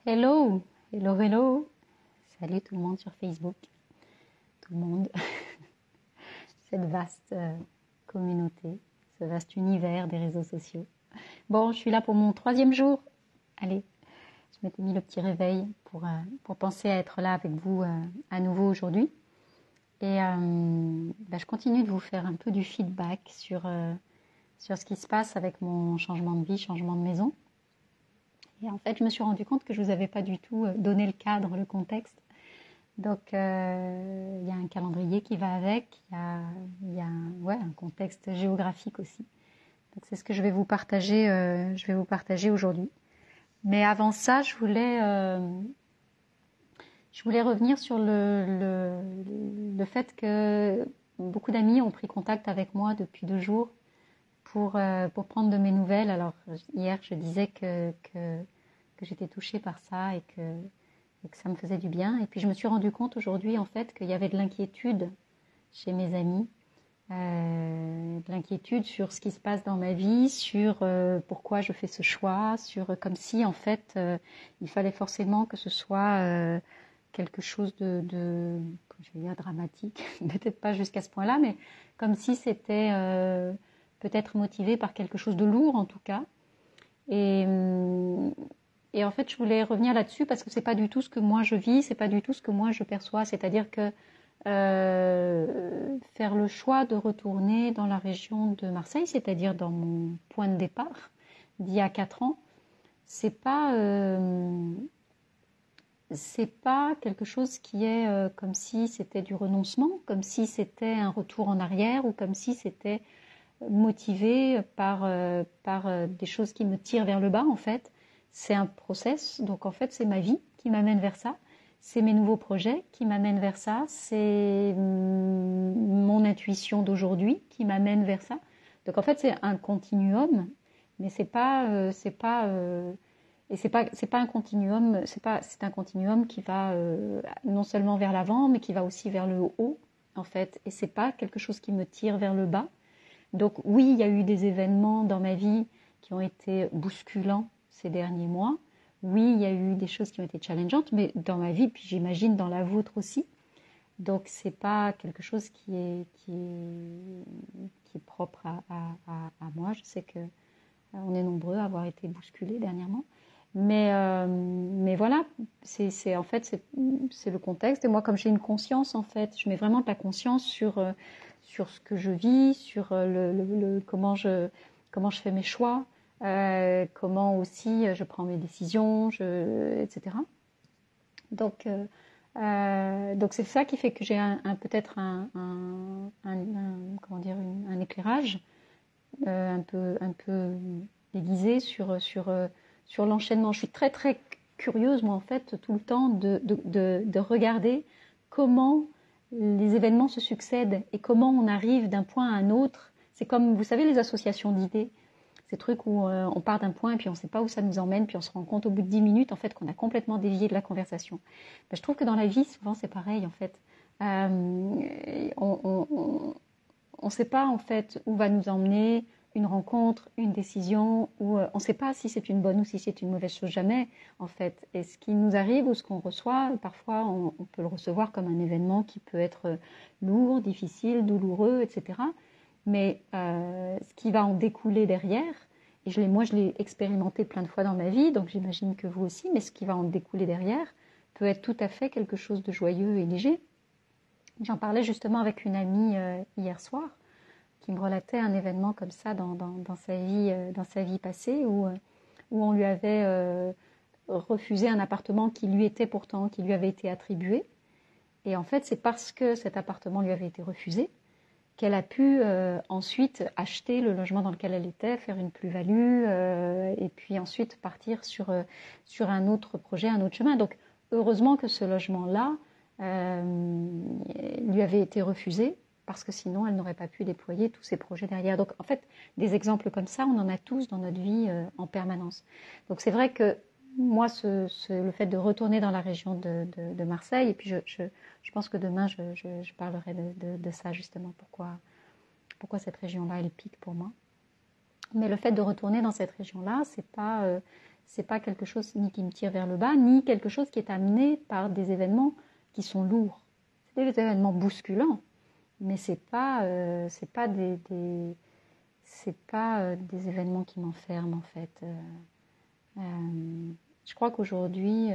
Hello, hello, hello. Salut tout le monde sur Facebook. Tout le monde. Cette vaste communauté, ce vaste univers des réseaux sociaux. Bon, je suis là pour mon 3e jour. Allez, je m'étais mis le petit réveil pour penser à être là avec vous à nouveau aujourd'hui. Et je continue de vous faire un peu du feedback sur ce qui se passe avec mon changement de vie, changement de maison. Et en fait, je me suis rendu compte que je ne vous avais pas du tout donné le cadre, le contexte. Donc, il y a un calendrier qui va avec, il y a un contexte géographique aussi. Donc, c'est ce que je vais vous partager aujourd'hui. Mais avant ça, je voulais revenir sur le fait que beaucoup d'amis ont pris contact avec moi depuis 2 jours pour prendre de mes nouvelles. Alors, hier, je disais que j'étais touchée par ça et que ça me faisait du bien. Et puis, je me suis rendu compte aujourd'hui, en fait, qu'il y avait de l'inquiétude chez mes amis, de l'inquiétude sur ce qui se passe dans ma vie, sur pourquoi je fais ce choix, comme si, en fait, il fallait forcément que ce soit quelque chose de je vais dire dramatique, peut-être pas jusqu'à ce point-là, mais comme si c'était peut-être motivé par quelque chose de lourd, en tout cas. Et en fait, je voulais revenir là-dessus parce que c'est pas du tout ce que moi je vis, c'est pas du tout ce que moi je perçois. C'est-à-dire que faire le choix de retourner dans la région de Marseille, c'est-à-dire dans mon point de départ d'il y a 4 ans, c'est pas quelque chose qui est comme si c'était du renoncement, comme si c'était un retour en arrière ou comme si c'était motivé par des choses qui me tirent vers le bas, en fait. C'est un process, donc en fait c'est ma vie qui m'amène vers ça, c'est mes nouveaux projets qui m'amènent vers ça, c'est mon intuition d'aujourd'hui qui m'amène vers ça. Donc en fait c'est un continuum, mais c'est pas un continuum, c'est un continuum qui va non seulement vers l'avant, mais qui va aussi vers le haut, en fait. Et c'est pas quelque chose qui me tire vers le bas. Donc oui, il y a eu des événements dans ma vie qui ont été bousculants ces derniers mois. Oui, il y a eu des choses qui ont été challengeantes, mais dans ma vie, puis j'imagine dans la vôtre aussi. Donc c'est pas quelque chose qui est propre à moi. Je sais que on est nombreux à avoir été bousculés dernièrement. Mais voilà, en fait c'est le contexte. Et moi, comme j'ai une conscience, en fait, je mets vraiment de la conscience sur ce que je vis, sur comment je fais mes choix, comment aussi je prends mes décisions, etc. Donc c'est ça qui fait que j'ai peut-être comment dire, un éclairage un peu déguisé sur l'enchaînement. Je suis très très curieuse, moi, en fait, tout le temps de regarder comment les événements se succèdent et comment on arrive d'un point à un autre. C'est comme, vous savez, les associations d'idées, ces trucs où on part d'un point et puis on ne sait pas où ça nous emmène, puis on se rend compte au bout de 10 minutes, en fait, qu'on a complètement dévié de la conversation. Je trouve que dans la vie, souvent, c'est pareil, en fait. On ne sait pas, en fait, où va nous emmener une rencontre, une décision, où on ne sait pas si c'est une bonne ou si c'est une mauvaise chose, jamais, en fait. Et ce qui nous arrive ou ce qu'on reçoit, parfois, on peut le recevoir comme un événement qui peut être lourd, difficile, douloureux, etc. Mais ce qui va en découler derrière, et moi je l'ai expérimenté plein de fois dans ma vie, donc j'imagine que vous aussi, mais ce qui va en découler derrière peut être tout à fait quelque chose de joyeux et léger. J'en parlais justement avec une amie hier soir, qui me relatait un événement comme ça dans sa vie passée, où on lui avait refusé un appartement qui lui avait été attribué. Et en fait, c'est parce que cet appartement lui avait été refusé qu'elle a pu ensuite acheter le logement dans lequel elle était, faire une plus-value, et puis ensuite partir sur un autre projet, un autre chemin. Donc, heureusement que ce logement-là lui avait été refusé, parce que sinon, elle n'aurait pas pu déployer tous ses projets derrière. Donc, en fait, des exemples comme ça, on en a tous dans notre vie en permanence. Donc, c'est vrai que moi, le fait de retourner dans la région de Marseille, et puis je pense que demain, je parlerai de ça, justement, pourquoi cette région-là, elle pique pour moi. Mais le fait de retourner dans cette région-là, c'est pas C'est pas quelque chose ni qui me tire vers le bas, ni quelque chose qui est amené par des événements qui sont lourds. C'est des événements bousculants, mais c'est pas des événements qui m'enferment en fait. Je crois qu'aujourd'hui,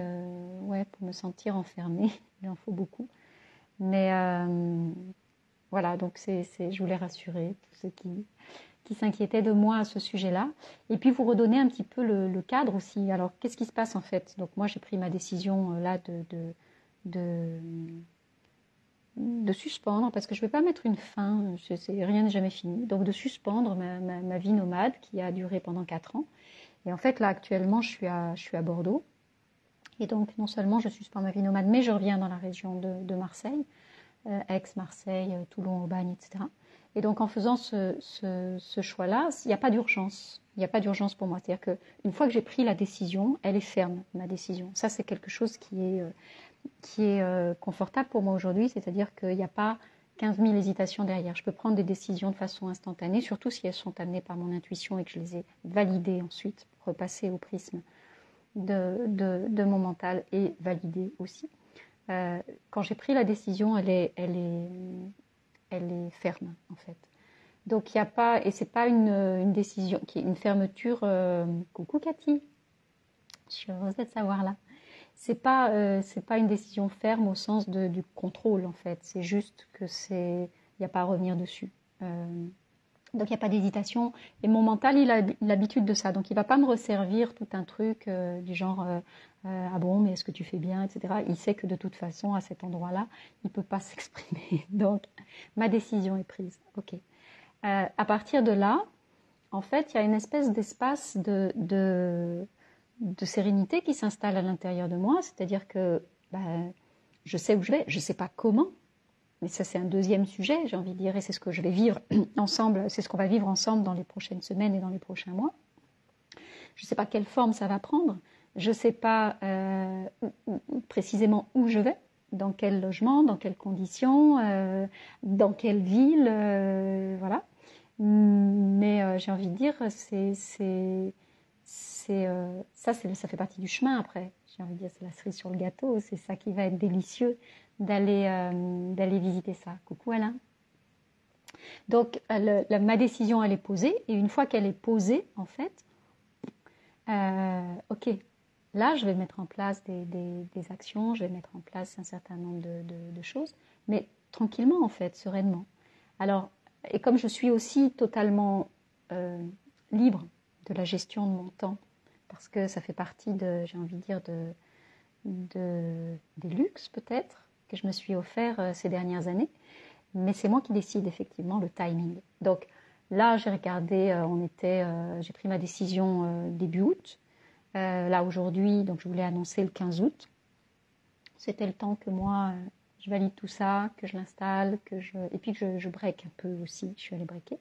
ouais, pour me sentir enfermée, il en faut beaucoup. Mais voilà, donc je voulais rassurer tous ceux qui s'inquiétaient de moi à ce sujet-là. Et puis vous redonner un petit peu le cadre aussi. Alors, qu'est-ce qui se passe en fait? Donc moi, j'ai pris ma décision là de suspendre, parce que je ne vais pas mettre une fin, rien n'est jamais fini. Donc de suspendre ma vie nomade qui a duré pendant 4 ans. Et en fait, là, actuellement, je suis à Bordeaux. Et donc, non seulement je suspends ma vie nomade, mais je reviens dans la région de Marseille, Aix, Marseille, Toulon, Aubagne, etc. Et donc, en faisant ce choix-là, il n'y a pas d'urgence. Il n'y a pas d'urgence pour moi. C'est-à-dire qu'une fois que j'ai pris la décision, elle est ferme, ma décision. Ça, c'est quelque chose qui est confortable pour moi aujourd'hui. C'est-à-dire qu'il n'y a pas 15 000 hésitations derrière. Je peux prendre des décisions de façon instantanée, surtout si elles sont amenées par mon intuition et que je les ai validées ensuite, repasser au prisme de mon mental et validées aussi. Quand j'ai pris la décision, elle est ferme en fait. Donc il n'y a pas, et c'est pas une décision qui est une fermeture. Coucou Cathy, je suis heureuse de te savoir là. C'est pas une décision ferme au sens du contrôle en fait. C'est juste que il n'y a pas à revenir dessus. Donc il n'y a pas d'hésitation. Et mon mental, il a l'habitude de ça. Donc il ne va pas me resservir tout un truc du genre ah bon, mais est-ce que tu fais bien, etc. Il sait que de toute façon, à cet endroit-là, il ne peut pas s'exprimer. Donc ma décision est prise. Ok. À partir de là, en fait, il y a une espèce d'espace de sérénité qui s'installe à l'intérieur de moi. C'est-à-dire que je sais où je vais, je ne sais pas comment. Mais ça, c'est un deuxième sujet, j'ai envie de dire, et c'est ce que je vais vivre ensemble, c'est ce qu'on va vivre ensemble dans les prochaines semaines et dans les prochains mois. Je ne sais pas quelle forme ça va prendre, je ne sais pas précisément où je vais, dans quel logement, dans quelles conditions, dans quelle ville, voilà. Mais j'ai envie de dire, ça fait partie du chemin après. J'ai envie de dire, c'est la cerise sur le gâteau, c'est ça qui va être délicieux d'aller visiter ça. Coucou Alain. Donc ma décision elle est posée et une fois qu'elle est posée en fait, ok, là je vais mettre en place des actions, je vais mettre en place un certain nombre de choses, mais tranquillement en fait, sereinement. Alors, et comme je suis aussi totalement libre de la gestion de mon temps, parce que ça fait partie j'ai envie de dire, des luxes peut-être, que je me suis offert ces dernières années, mais c'est moi qui décide effectivement le timing. Donc là, j'ai regardé, j'ai pris ma décision début août. Là aujourd'hui, donc je voulais annoncer le 15 août. C'était le temps que moi, je valide tout ça, que je l'installe, et puis que je break un peu aussi. Je suis allée breaker.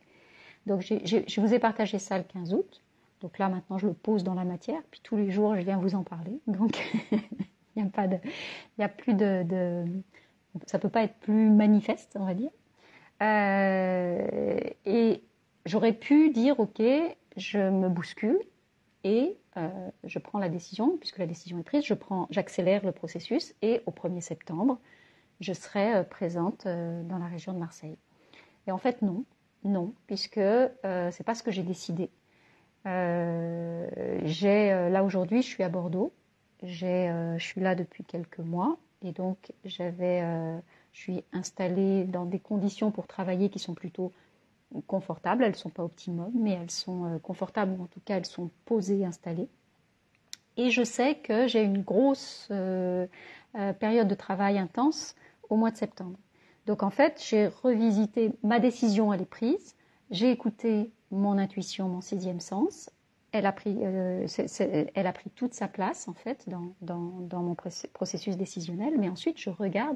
Donc je vous ai partagé ça le 15 août. Donc là maintenant, je le pose dans la matière. Puis tous les jours, je viens vous en parler. Donc il y a plus ça peut pas être plus manifeste, on va dire. Et j'aurais pu dire, ok, je me bouscule et je prends la décision, puisque la décision est prise, j'accélère le processus et au 1er septembre, je serai présente dans la région de Marseille. Et en fait, non, puisque c'est pas ce que j'ai décidé. Là aujourd'hui, je suis à Bordeaux. Je suis là depuis quelques mois et donc je suis installée dans des conditions pour travailler qui sont plutôt confortables. Elles ne sont pas optimum, mais elles sont confortables, ou en tout cas elles sont posées, installées. Et je sais que j'ai une grosse période de travail intense au mois de septembre. Donc en fait, j'ai revisité, ma décision elle est prise, j'ai écouté mon intuition, mon 6e sens. Elle a pris toute sa place en fait dans mon processus décisionnel, mais ensuite je regarde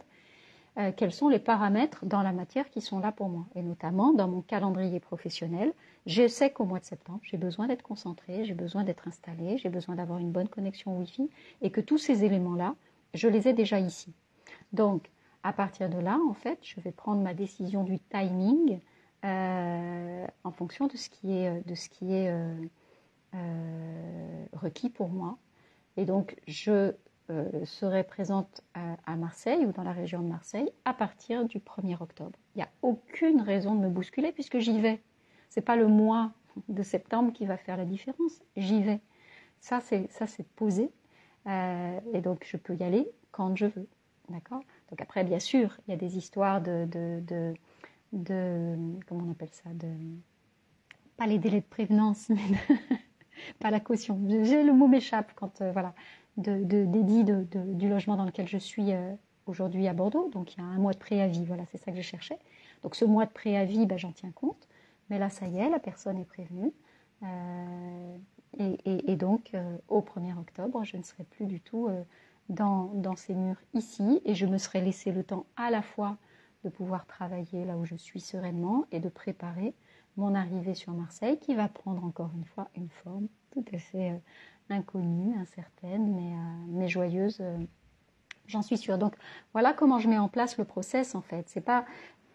quels sont les paramètres dans la matière qui sont là pour moi, et notamment dans mon calendrier professionnel. Je sais qu'au mois de septembre, j'ai besoin d'être concentrée, j'ai besoin d'être installée, j'ai besoin d'avoir une bonne connexion Wi-Fi, et que tous ces éléments-là, je les ai déjà ici. Donc, à partir de là, en fait, je vais prendre ma décision du timing en fonction de ce qui est requis pour moi. Et donc, je serai présente à Marseille ou dans la région de Marseille à partir du 1er octobre. Il n'y a aucune raison de me bousculer puisque j'y vais. Ce n'est pas le mois de septembre qui va faire la différence. J'y vais. Ça, c'est posé. Et donc, je peux y aller quand je veux. D'accord ? Donc après, bien sûr, il y a des histoires comment on appelle ça, pas les délais de prévenance, mais pas la caution. Le mot m'échappe quand, voilà, du logement dans lequel je suis aujourd'hui à Bordeaux. Donc il y a un mois de préavis, voilà, c'est ça que je cherchais. Donc ce mois de préavis, j'en tiens compte. Mais là, ça y est, la personne est prévenue. Et donc, au 1er octobre, je ne serai plus du tout dans ces murs ici. Et je me serai laissé le temps à la fois de pouvoir travailler là où je suis sereinement et de préparer mon arrivée sur Marseille qui va prendre encore une fois une forme tout à fait inconnue, incertaine, mais joyeuse, j'en suis sûre. Donc voilà comment je mets en place le process en fait. C'est pas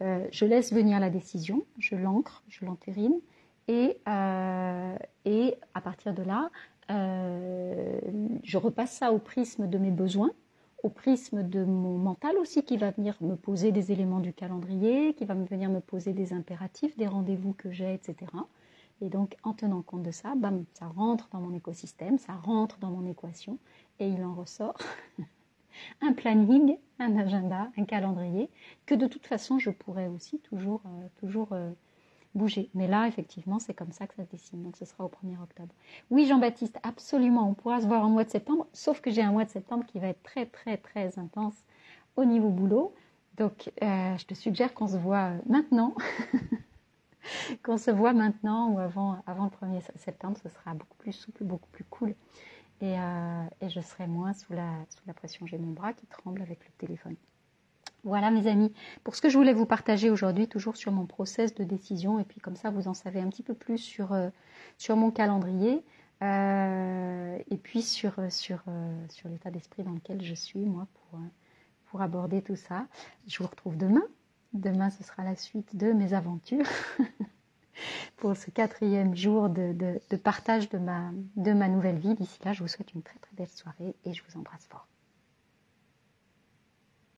je laisse venir la décision, je l'ancre, je l'entérine et à partir de là, je repasse ça au prisme de mes besoins, au prisme de mon mental aussi qui va venir me poser des éléments du calendrier, qui va venir me poser des impératifs, des rendez-vous que j'ai, etc. Et donc, en tenant compte de ça, bam, ça rentre dans mon écosystème, ça rentre dans mon équation et il en ressort un planning, un agenda, un calendrier que de toute façon, je pourrais aussi toujours bouger. Mais là, effectivement, c'est comme ça que ça se dessine. Donc, ce sera au 1er octobre. Oui, Jean-Baptiste, absolument. On pourra se voir en mois de septembre, sauf que j'ai un mois de septembre qui va être très, très, très intense au niveau boulot. Donc, je te suggère qu'on se voit maintenant. Qu'on se voit maintenant ou avant le 1er septembre. Ce sera beaucoup plus souple, beaucoup plus cool. Et je serai moins sous la pression. J'ai mon bras qui tremble avec le téléphone. Voilà mes amis, pour ce que je voulais vous partager aujourd'hui, toujours sur mon process de décision, et puis comme ça vous en savez un petit peu plus sur mon calendrier, et puis sur l'état d'esprit dans lequel je suis, moi, pour aborder tout ça. Je vous retrouve demain. Demain, ce sera la suite de mes aventures, pour ce 4e jour de partage de ma nouvelle vie. D'ici là, je vous souhaite une très très belle soirée, et je vous embrasse fort.